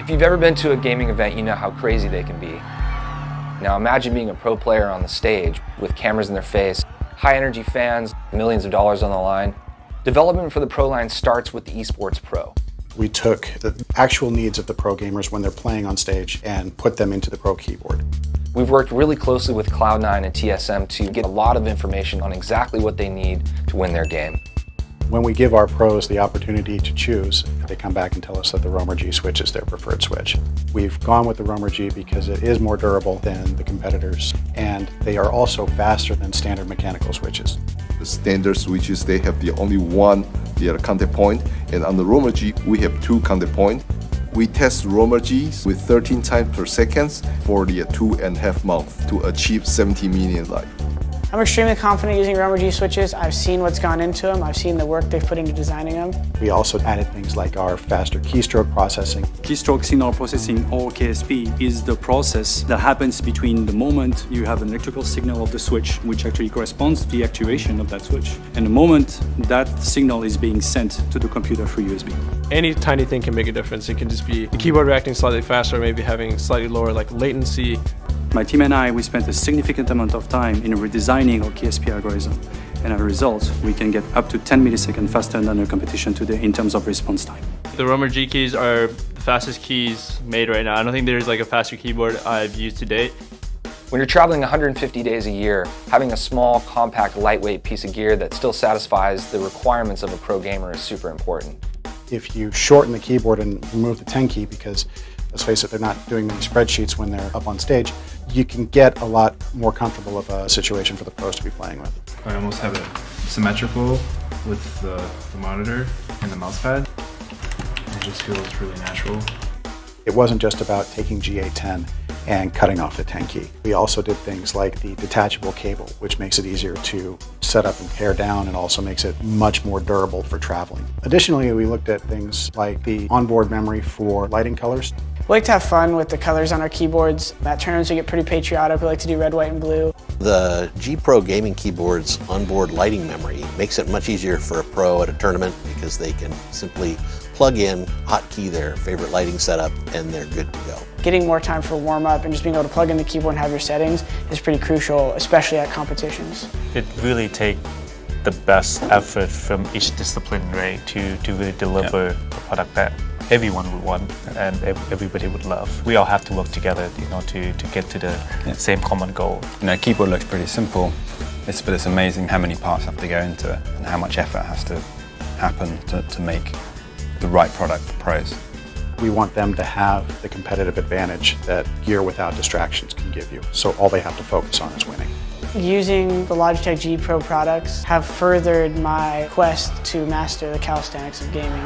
If you've ever been to a gaming event, you know how crazy they can be. Now imagine being a pro player on the stage with cameras in their face, high energy fans, millions of dollars on the line. Development for the Pro line starts with the Esports Pro. We took the actual needs of the pro gamers when they're playing on stage and put them into the pro keyboard. We've worked really closely with Cloud9 and TSM to get a lot of information on exactly what they need to win their game. When we give our pros the opportunity to choose, they come back and tell us that the Roamer G switch is their preferred switch. We've gone with the Roamer G because it is more durable than the competitors, and they are also faster than standard mechanical switches. The standard switches, they have the only one contact point, and on the Roamer G, we have 2 contact points. We test Roamer Gs with 13 times per second for the 2.5 months to achieve 70 million life. I'm extremely confident using Roamer G switches. I've seen what's gone into them. I've seen the work they've put into designing them. We also added things like our faster keystroke processing. Keystroke signal processing, or KSP, is the process that happens between the moment you have an electrical signal of the switch, which actually corresponds to the activation of that switch, and the moment that signal is being sent to the computer through USB. Any tiny thing can make a difference. It can just be the keyboard reacting slightly faster, maybe having slightly lower latency. My team and I, we spent a significant amount of time in redesigning our KSP algorithm, and as a result, we can get up to 10 milliseconds faster than our competition today in terms of response time. The Roamer G keys are the fastest keys made right now. I don't think there's like a faster keyboard I've used to date. When you're traveling 150 days a year, having a small, compact, lightweight piece of gear that still satisfies the requirements of a pro gamer is super important. If you shorten the keyboard and remove the 10 key, because let's face it, they're not doing many spreadsheets when they're up on stage, you can get a lot more comfortable of a situation for the pros to be playing with. I almost have it symmetrical with the monitor and the mouse pad. It just feels really natural. It wasn't just about taking G810 and cutting off the 10 key. We also did things like the detachable cable, which makes it easier to set up and pare down and also makes it much more durable for traveling. Additionally, we looked at things like the onboard memory for lighting colors. We like to have fun with the colors on our keyboards. At tournaments, we get pretty patriotic. We like to do red, white, and blue. The G Pro gaming keyboard's onboard lighting memory makes it much easier for a pro at a tournament because they can simply plug in, hotkey their favorite lighting setup, and they're good to go. Getting more time for warm-up and just being able to plug in the keyboard and have your settings is pretty crucial, especially at competitions. It really takes the best effort from each discipline, right, to really deliver a product that everyone would want and everybody would love. We all have to work together, to get to the same common goal. Keyboard looks pretty simple, but it's amazing how many parts have to go into it and how much effort has to happen to make the right product for pros. We want them to have the competitive advantage that gear without distractions can give you, so all they have to focus on is winning. Using the Logitech G Pro products have furthered my quest to master the calisthenics of gaming.